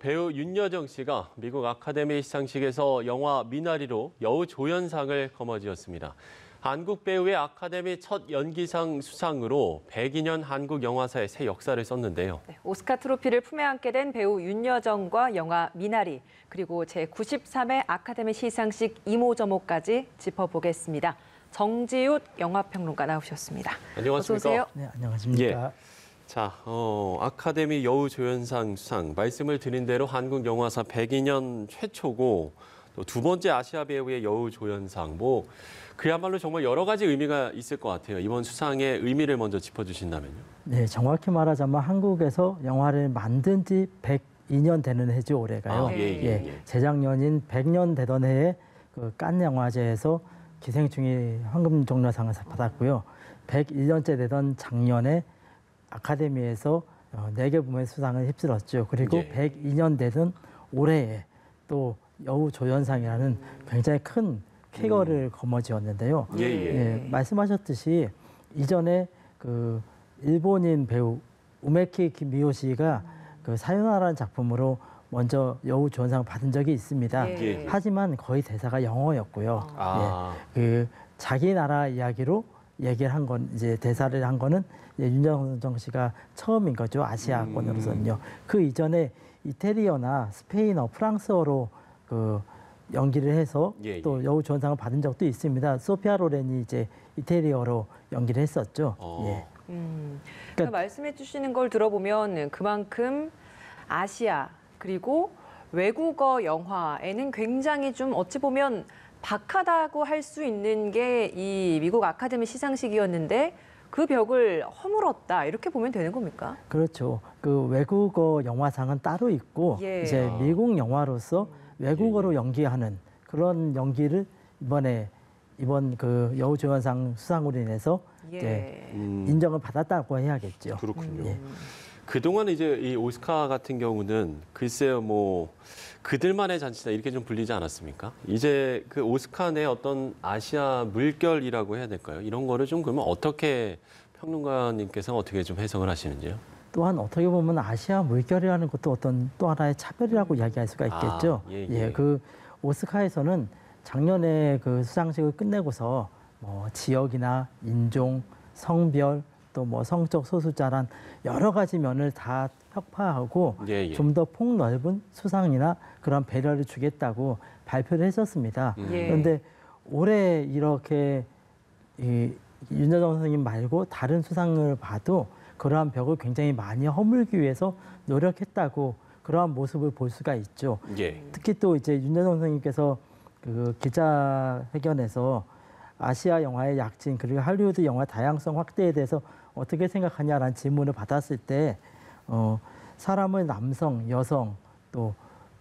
배우 윤여정 씨가 미국 아카데미 시상식에서 영화 미나리로 여우조연상을 거머쥐었습니다. 한국 배우의 아카데미 첫 연기상 수상으로 102년 한국 영화사의 새 역사를 썼는데요. 오스카 트로피를 품에 안게 된 배우 윤여정과 영화 미나리, 그리고 제93회 아카데미 시상식 이모저모까지 짚어보겠습니다. 정지읒 영화평론가 나오셨습니다. 안녕하십니까? 어서 오세요. 네, 안녕하십니까? 예. 자, 아카데미 여우조연상 수상, 말씀을 드린 대로 한국 영화사 102년 최초고 또 두 번째 아시아 배우의 여우조연상, 그야말로 정말 여러 가지 의미가 있을 것 같아요. 이번 수상의 의미를 먼저 짚어주신다면요. 네, 정확히 말하자면 한국에서 영화를 만든 지 102년 되는 해죠, 올해가요. 예. 재작년인 100년 되던 해에 그 칸 영화제에서 기생충이 황금종려상을 받았고요. 101년째 되던 작년에 아카데미에서 4개 부문의 수상을 휩쓸었죠. 그리고 102년 되던 올해에 또 여우조연상이라는 굉장히 큰 쾌거를 거머쥐었는데요. 말씀하셨듯이 이전에 그 일본인 배우 우메키 미요시가 그 사요나라는 작품으로 먼저 여우조연상을 받은 적이 있습니다. 하지만 거의 대사가 영어였고요. 그 자기 나라 이야기로 얘기를 한 건, 이제 대사를 한 거는 윤여정 씨가 처음인 거죠, 아시아권으로서는요. 그 이전에 이태리어나 스페인어, 프랑스어로 그 연기를 해서 또 여우조연상을 받은 적도 있습니다. 소피아 로렌이 이제 이태리어로 연기를 했었죠. 그러니까 말씀해 주시는 걸 들어보면 그만큼 아시아 그리고 외국어 영화에는 굉장히 좀 어찌 보면 박하다고 할 수 있는 게 이 미국 아카데미 시상식이었는데 그 벽을 허물었다, 이렇게 보면 되는 겁니까? 그렇죠. 그 외국어 영화상은 따로 있고 이제 미국 영화로서 외국어로 연기하는 그런 연기를 이번 그 여우조연상 수상으로 인해서 이제 인정을 받았다고 해야겠죠. 그렇군요. 그동안 이제 이 오스카 같은 경우는 글쎄요, 그들만의 잔치다 이렇게 좀 불리지 않았습니까? 이제 그 오스카 내 어떤 아시아 물결이라고 해야 될까요? 이런 거를 좀 그러면 어떻게 평론가님께서는 어떻게 좀 해석을 하시는지요? 또한 어떻게 보면 아시아 물결이라는 것도 어떤 또 하나의 차별이라고 이야기할 수가 있겠죠. 그 오스카에서는 작년에 그 수상식을 끝내고서 지역이나 인종, 성별, 또 성적 소수자란 여러 가지 면을 다 혁파하고 좀 더 폭넓은 수상이나 그런 배려를 주겠다고 발표를 했었습니다. 그런데 올해 이렇게 윤여정 선생님 말고 다른 수상을 봐도 그러한 벽을 굉장히 많이 허물기 위해서 노력했다고 그러한 모습을 볼 수가 있죠. 특히 또 이제 윤여정 선생님께서 그 기자회견에서 아시아 영화의 약진 그리고 할리우드 영화 다양성 확대에 대해서 어떻게 생각하냐라는 질문을 받았을 때 사람을 남성, 여성, 또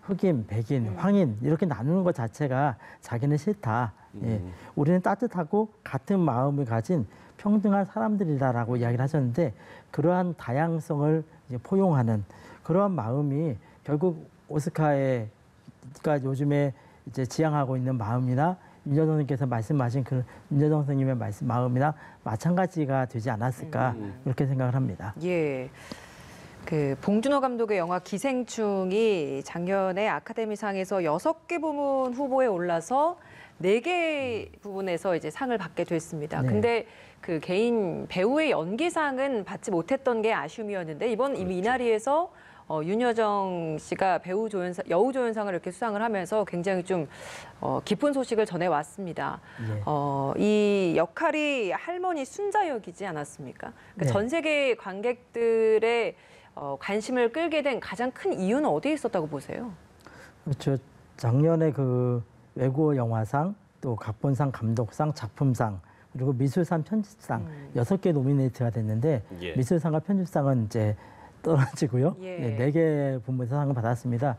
흑인, 백인, 황인 이렇게 나누는 것 자체가 자기는 싫다. 우리는 따뜻하고 같은 마음을 가진 평등한 사람들이다라고 이야기를 하셨는데 그러한 다양성을 이제 포용하는 그러한 마음이 결국 오스카가 요즘에 이제 지향하고 있는 마음이나 윤여정 선생님께서 말씀하신 그 윤여정 선생님의 마음이나 마찬가지가 되지 않았을까 그렇게 생각을 합니다. 그 봉준호 감독의 영화 기생충이 작년에 아카데미상에서 6개 부문 후보에 올라서 4개 부분에서 이제 상을 받게 됐습니다. 근데 그 개인 배우의 연기상은 받지 못했던 게 아쉬움이었는데 이번 이 미나리에서 윤여정 씨가 여우조연상을 이렇게 수상을 하면서 굉장히 좀 기쁜 소식을 전해왔습니다. 이 역할이 할머니 순자 역이지 않았습니까? 그러니까 전 세계 관객들의 관심을 끌게 된 가장 큰 이유는 어디에 있었다고 보세요? 그렇죠. 작년에 그 외국어 영화상, 또 각본상, 감독상, 작품상, 그리고 미술상, 편집상 6개 노미네이트가 됐는데 미술상과 편집상은 이제 떨어지고요. 4개 부문에서 상을 받았습니다.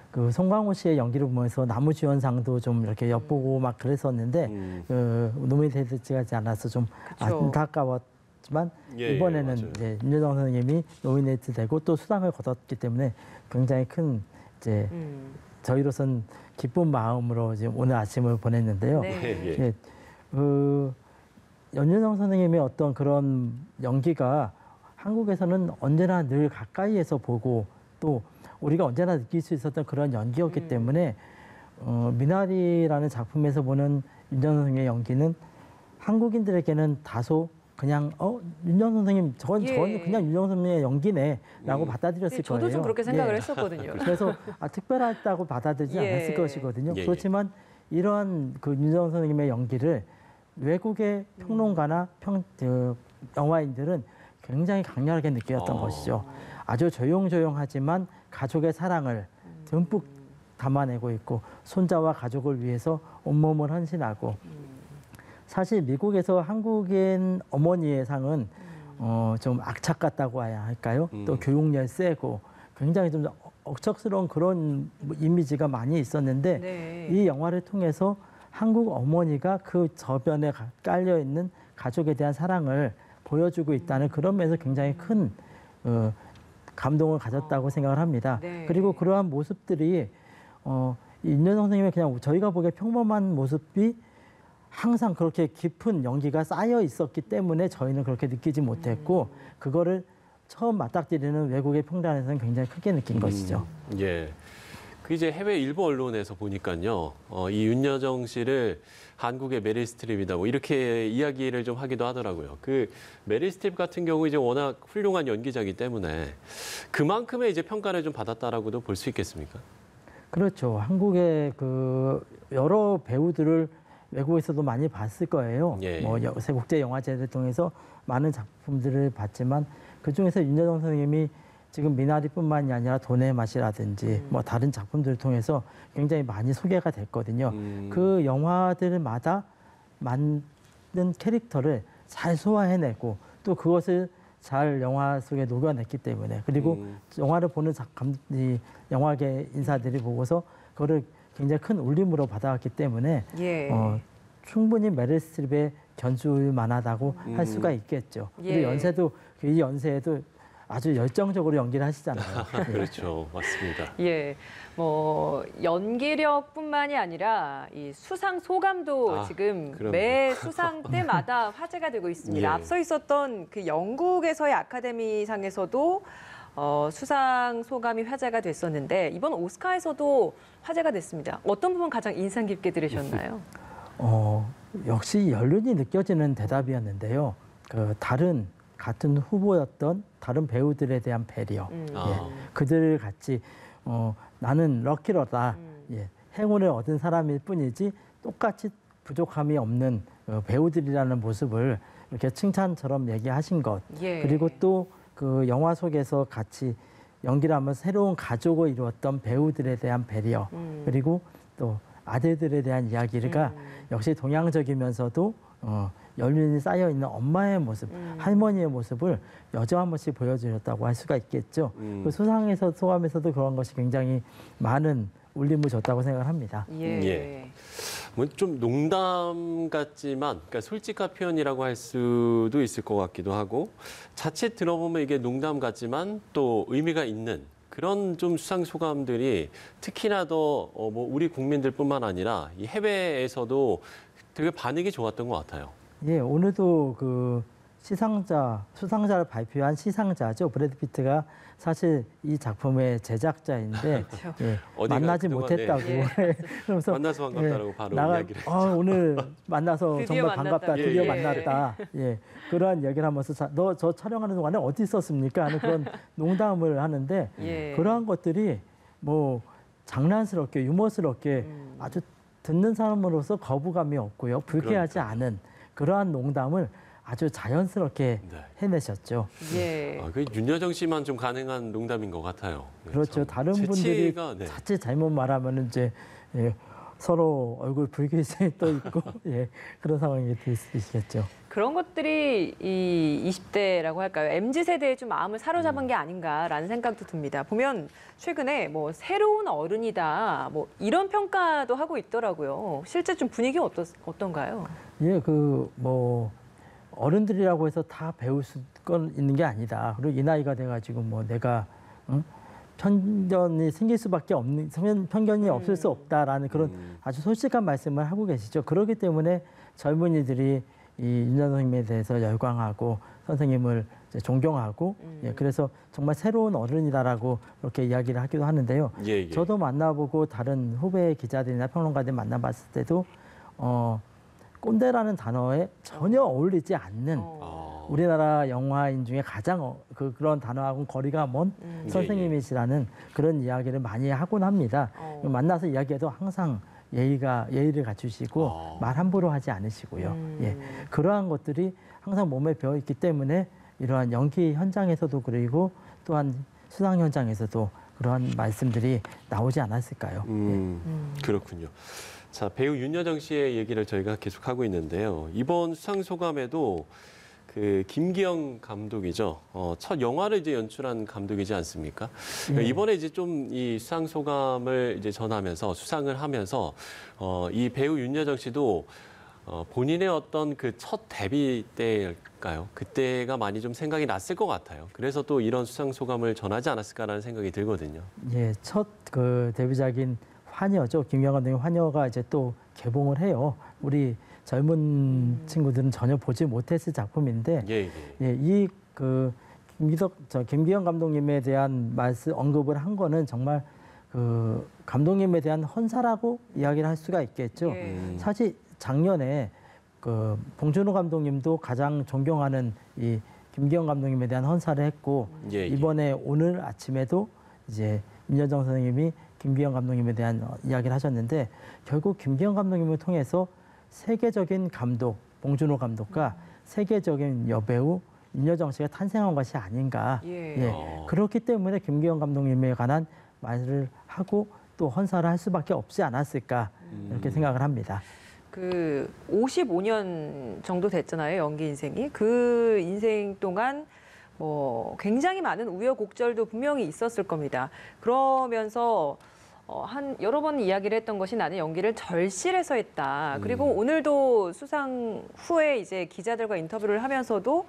그 송강호 씨의 연기를 보면서 나무주연상도 좀 이렇게 엿보고 막 그랬었는데 노미네이트 되지 않아서 좀 안타까웠지만 이번에는 이제 윤여정 선생님이 노미네이트 되고 또 수상을 거뒀기 때문에 굉장히 큰 이제 저희로선 기쁜 마음으로 이제 오늘 아침을 보냈는데요. 그 윤여정 선생님의 어떤 그런 연기가 한국에서는 언제나 늘 가까이에서 보고 또 우리가 언제나 느낄 수 있었던 그런 연기였기 때문에 미나리라는 작품에서 보는 윤정선 선생님의 연기는 한국인들에게는 다소 그냥 윤정선 선생님 저건 그냥 윤정선 선생님의 연기네라고 받아들였을 거예요. 저도 좀 그렇게 생각을 했었거든요. 그래서 특별하다고 받아들이지 않았을 것이거든요. 그렇지만 이러한 그 윤정선 선생님의 연기를 외국의 평론가나 영화인들은 굉장히 강렬하게 느꼈던 것이죠. 아주 조용조용하지만 가족의 사랑을 듬뿍 담아내고 있고 손자와 가족을 위해서 온몸을 헌신하고 사실 미국에서 한국인 어머니의 상은 좀 악착 같다고 해야 할까요? 또 교육열 세고 굉장히 좀 억척스러운 그런 이미지가 많이 있었는데 네. 이 영화를 통해서 한국 어머니가 그 저변에 깔려 있는 가족에 대한 사랑을 보여주고 있다는 그런 면에서 굉장히 큰 감동을 가졌다고 생각을 합니다. 네. 그리고 그러한 모습들이 윤정선 선생님의 그냥 저희가 보기에 평범한 모습이 항상 그렇게 깊은 연기가 쌓여 있었기 때문에 저희는 그렇게 느끼지 못했고 그거를 처음 맞닥뜨리는 외국의 평단에서는 굉장히 크게 느낀 것이죠. 예. 그 이제 해외 일부 언론에서 보니까요, 이 윤여정 씨를 한국의 메릴 스트립이다, 뭐 이렇게 이야기를 좀 하기도 하더라고요. 그 메릴 스트립 같은 경우 이제 워낙 훌륭한 연기자이기 때문에 그만큼의 이제 평가를 좀 받았다라고도 볼 수 있겠습니까? 그렇죠. 한국의 그 여러 배우들을 외국에서도 많이 봤을 거예요. 예. 뭐 국제 영화제를 통해서 많은 작품들을 봤지만 그 중에서 윤여정 선생님이 지금 미나리뿐만이 아니라 돈의 맛이라든지 뭐 다른 작품들을 통해서 굉장히 많이 소개가 됐거든요. 그 영화들마다 만든 캐릭터를 잘 소화해내고 또 그것을 잘 영화 속에 녹여냈기 때문에 그리고 영화를 보는 이 영화계 인사들이 보고서 그거를 굉장히 큰 울림으로 받아왔기 때문에 예. 충분히 메릴 스트립의 견줄 만하다고 할 수가 있겠죠. 예. 그리고 연세도 이 연세에도 아주 열정적으로 연기를 하시잖아요. 그렇죠. 맞습니다. 예, 뭐 연기력뿐만이 아니라 이 수상 소감도 지금 그럼요. 매 수상 때마다 화제가 되고 있습니다. 예. 앞서 있었던 그 영국에서의 아카데미상에서도 수상 소감이 화제가 됐었는데 이번 오스카에서도 화제가 됐습니다. 어떤 부분 가장 인상 깊게 들으셨나요? 역시 연륜이 느껴지는 대답이었는데요. 같은 후보였던 다른 배우들에 대한 배려. 그들을 같이 나는 럭키러다. 행운을 얻은 사람일 뿐이지 똑같이 부족함이 없는 배우들이라는 모습을 이렇게 칭찬처럼 얘기하신 것. 예. 그리고 또 그 영화 속에서 같이 연기를 하면서 새로운 가족을 이루었던 배우들에 대한 배려. 그리고 또 아들들에 대한 이야기가 역시 동양적이면서도 연륜이 쌓여 있는 엄마의 모습, 할머니의 모습을 여정 한 번씩 보여주셨다고 할 수가 있겠죠. 그 수상에서 소감에서도 그런 것이 굉장히 많은 울림을 줬다고 생각을 합니다. 예. 뭐 좀 농담 같지만, 그러니까 솔직한 표현이라고 할 수도 있을 것 같기도 하고, 자칫 들어보면 이게 농담 같지만 또 의미가 있는 그런 좀 수상 소감들이 특히나 더 뭐 우리 국민들뿐만 아니라 이 해외에서도 되게 반응이 좋았던 것 같아요. 예, 오늘도 그 수상자를 발표한 시상자죠. 브래드 피트가 사실 이 작품의 제작자인데 예, 만나지 못했다고. 그러면서 만나서 반갑다라고 바로 이야기를 했죠. 오늘 만나서 정말 만났다. 반갑다. 드디어 만났다. 예, 그러한 얘기를 하면서 너 저 촬영하는 동안에 어디 있었습니까? 하는 그런 농담을 하는데 그러한 것들이 뭐 장난스럽게 유머스럽게 아주 듣는 사람으로서 거부감이 없고요. 불쾌하지 않은 그러한 농담을 아주 자연스럽게 해내셨죠. 예. 그 윤여정 씨만 좀 가능한 농담인 것 같아요. 그렇죠. 다른 분들이 자칫 잘못 말하면 이제 서로 얼굴 붉은색이 떠 있고 그런 상황이 될 수 있겠죠. 그런 것들이 이 20대라고 할까요? MZ세대의 좀 마음을 사로잡은 게 아닌가라는 생각도 듭니다. 보면 최근에 뭐 새로운 어른이다 뭐 이런 평가도 하고 있더라고요. 실제 좀 분위기 어떤가요? 예, 뭐 어른들이라고 해서 다 배울 건 있는 게 아니다. 그리고 이 나이가 돼가지고 뭐 내가 편견이 생길 수밖에 없는 편견이 없을 수 없다라는 그런 아주 솔직한 말씀을 하고 계시죠. 그렇기 때문에 젊은이들이 이 윤여정 선생님에 대해서 열광하고 선생님을 이제 존경하고 예, 그래서 정말 새로운 어른이다라고 그렇게 이야기를 하기도 하는데요. 예, 예. 저도 만나보고 다른 후배 기자들이나 평론가들 만나봤을 때도 꼰대라는 단어에 전혀 어울리지 않는 우리나라 영화인 중에 가장 그런 단어하고는 거리가 먼 선생님이시라는 그런 이야기를 많이 하곤 합니다. 만나서 이야기해도 항상 예의를 갖추시고 말 함부로 하지 않으시고요. 예, 그러한 것들이 항상 몸에 배어 있기 때문에 이러한 연기 현장에서도 그리고 또한 수상 현장에서도 그러한 말씀들이 나오지 않았을까요? 그렇군요. 자, 배우 윤여정 씨의 얘기를 저희가 계속하고 있는데요. 이번 수상 소감에도 그 김기영 감독이죠. 첫 영화를 이제 연출한 감독이지 않습니까? 예. 이번에 이제 좀 이 수상 소감을 이제 전하면서 수상을 하면서 이 배우 윤여정 씨도 본인의 어떤 그 첫 데뷔 때일까요? 그때가 많이 좀 생각이 났을 것 같아요. 그래서 또 이런 수상 소감을 전하지 않았을까라는 생각이 들거든요. 예, 첫 그 데뷔작인 화녀죠. 김기영 감독의 화녀가 이제 또 개봉을 해요. 우리 젊은 친구들은 전혀 보지 못했을 작품인데, 예, 예. 예, 이 그 김기영 감독님에 대한 언급을 한 거는 정말 그 감독님에 대한 헌사라고 이야기를 할 수가 있겠죠. 사실 작년에 그 봉준호 감독님도 가장 존경하는 이 김기영 감독님에 대한 헌사를 했고, 예, 예. 이번에 오늘 아침에도 이제 윤여정 선생님이 김기영 감독님에 대한 이야기를 하셨는데, 결국 김기영 감독님을 통해서 세계적인 감독, 봉준호 감독과 세계적인 여배우 윤여정 씨가 탄생한 것이 아닌가. 예. 그렇기 때문에 김기영 감독님에 관한 말을 하고 또 헌사를 할 수밖에 없지 않았을까 이렇게 생각을 합니다. 그 55년 정도 됐잖아요, 연기 인생이. 그 인생 동안 뭐 굉장히 많은 우여곡절도 분명히 있었을 겁니다. 그러면서 여러 번 이야기를 했던 것이 나는 연기를 절실해서 했다. 그리고 오늘도 수상 후에 이제 기자들과 인터뷰를 하면서도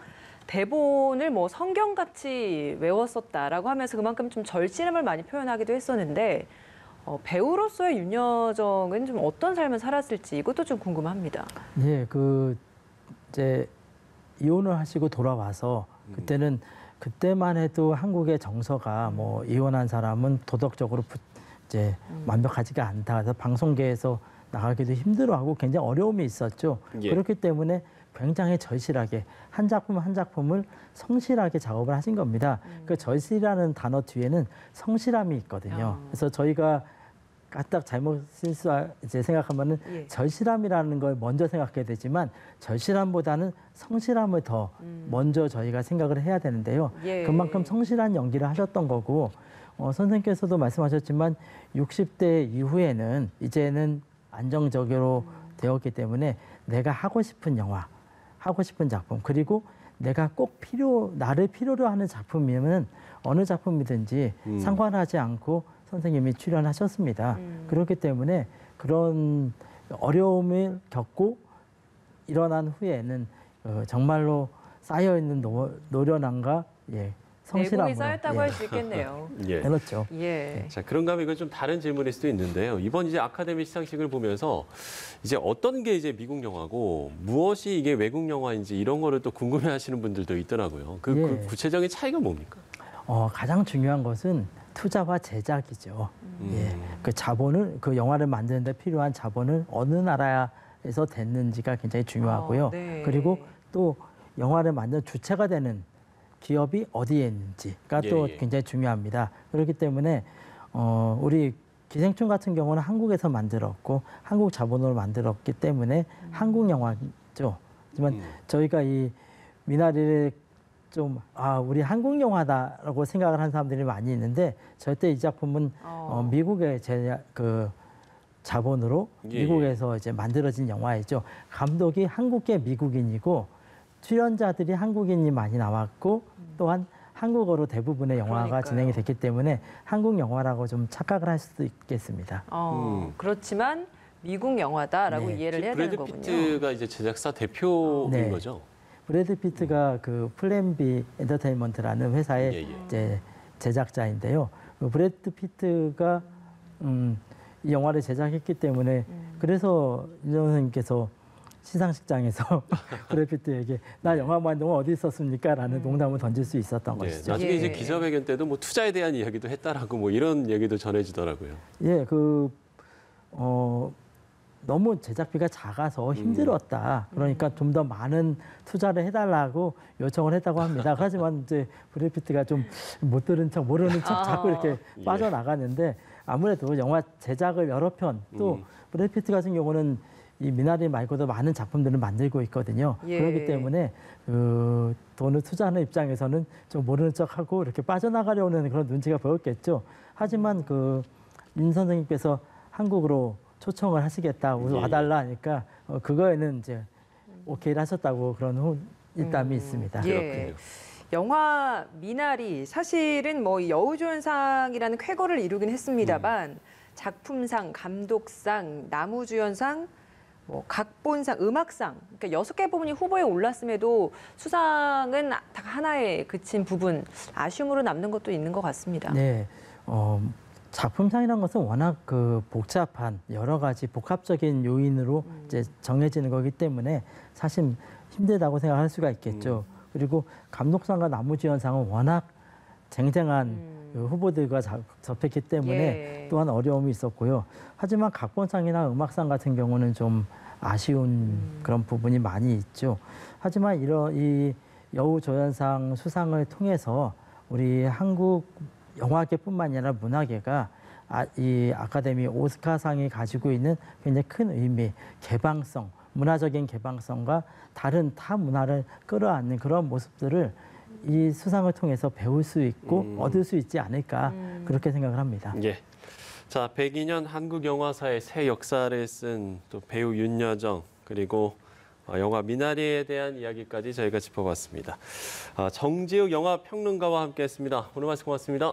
대본을 뭐 성경같이 외웠었다라고 하면서 그만큼 좀 절실함을 많이 표현하기도 했었는데 배우로서의 윤여정은 좀 어떤 삶을 살았을지 이것도 좀 궁금합니다. 예, 이제 이혼을 하시고 돌아와서 그때만 해도 한국의 정서가 뭐 이혼한 사람은 도덕적으로 이제 완벽하지가 않다. 그래서 방송계에서 나가기도 힘들어하고 굉장히 어려움이 있었죠. 예. 그렇기 때문에 굉장히 절실하게 한 작품 한 작품을 성실하게 작업을 하신 겁니다. 그 절실이라는 단어 뒤에는 성실함이 있거든요. 그래서 저희가 까딱 잘못 이제 생각하면은 절실함이라는 걸 먼저 생각해야 되지만 절실함보다는 성실함을 더 먼저 저희가 생각을 해야 되는데요. 그만큼 성실한 연기를 하셨던 거고 선생님께서도 말씀하셨지만 60대 이후에는 이제는 안정적으로 되었기 때문에 내가 하고 싶은 영화, 하고 싶은 작품, 그리고 내가 꼭 나를 필요로 하는 작품이면 어느 작품이든지 상관하지 않고 선생님이 출연하셨습니다. 그렇기 때문에 그런 어려움을 겪고 일어난 후에는 정말로 쌓여있는 노련함과 성실함으로. 내공이 쌓였다고 할 수 있겠네요. 예. 그렇죠. 예. 자, 그런가 하면 이건 좀 다른 질문일 수도 있는데요. 이번 이제 아카데미 시상식을 보면서 이제 어떤 게 이제 미국 영화고 무엇이 이게 외국 영화인지 이런 거를 또 궁금해 하시는 분들도 있더라고요. 그 구체적인 차이가 뭡니까? 가장 중요한 것은 투자와 제작이죠. 그 자본을, 그 영화를 만드는데 필요한 자본을 어느 나라에서 됐는지가 굉장히 중요하고요. 그리고 또 영화를 만든 주체가 되는 기업이 어디에 있는지가 또 굉장히 중요합니다. 그렇기 때문에 우리 기생충 같은 경우는 한국에서 만들었고 한국 자본으로 만들었기 때문에 한국 영화죠. 하지만 저희가 이 미나리를 좀 우리 한국 영화다라고 생각을 하는 사람들이 많이 있는데 절대 이 작품은 미국의 자본으로 미국에서 이제 만들어진 영화이죠. 감독이 한국계 미국인이고 출연자들이 한국인이 많이 나왔고 또한 한국어로 대부분의 영화가 진행이 됐기 때문에 한국 영화라고 좀 착각을 할 수도 있겠습니다. 그렇지만 미국 영화다라고 이해를 해야 되는 거군요. 브래드 피트가 이제 제작사 대표인 거죠? 브래드 피트가 그 플랜 B 엔터테인먼트라는 회사의 이제 제작자인데요. 브래드 피트가 이 영화를 제작했기 때문에 그래서 윤여정 선생님께서 시상식장에서 브래드 피트에게 나 영화만 동안 어디 있었습니까? 라는 농담을 던질 수 있었던 네, 것이죠. 나중에 예. 이제 기자회견 때도 뭐 투자에 대한 이야기도 했다라고 뭐 이런 얘기도 전해지더라고요. 예, 너무 제작비가 작아서 힘들었다. 그러니까 좀 더 많은 투자를 해달라고 요청을 했다고 합니다. 하지만 이제 브래드 피트가 좀 못 들은 척, 모르는 척 자꾸 이렇게 예. 빠져나가는데 아무래도 영화 제작을 여러 편 또 브래드 피트 같은 경우는 이 미나리 말고도 많은 작품들을 만들고 있거든요. 예. 그렇기 때문에 돈을 투자하는 입장에서는 좀 모르는 척하고 이렇게 빠져나가려는 그런 눈치가 보였겠죠. 하지만 임 선생님께서 한국으로 초청을 하시겠다, 예. 와달라 하니까 그거에는 이제 오케이를 하셨다고 그런 일담이 있습니다. 예. 그렇군요. 영화 미나리 사실은 뭐 이 여우조연상이라는 쾌거를 이루긴 했습니다만 작품상, 감독상, 나무주연상, 뭐 각본상, 음악상 그러니까 6개 부분이 후보에 올랐음에도 수상은 다 하나에 그친 부분 아쉬움으로 남는 것도 있는 것 같습니다. 네, 작품상이라는 것은 워낙 복잡한 여러 가지 복합적인 요인으로 이제 정해지는 거기 때문에 사실 힘들다고 생각할 수가 있겠죠. 그리고 감독상과 나무주연상은 워낙 쟁쟁한 후보들과 접했기 때문에 예. 또한 어려움이 있었고요. 하지만 각본상이나 음악상 같은 경우는 좀 아쉬운 그런 부분이 많이 있죠. 하지만 이 여우조연상 수상을 통해서 우리 한국 영화계뿐만 아니라 문화계가 이 아카데미 오스카상이 가지고 있는 굉장히 큰 의미, 개방성, 문화적인 개방성과 다른 타 문화를 끌어안는 그런 모습들을 이 수상을 통해서 배울 수 있고 얻을 수 있지 않을까 그렇게 생각을 합니다. 예. 자, 102년 한국 영화사의 새 역사를 쓴 또 배우 윤여정 그리고 영화 미나리에 대한 이야기까지 저희가 짚어봤습니다. 정지욱 영화 평론가와 함께했습니다. 오늘 말씀 고맙습니다.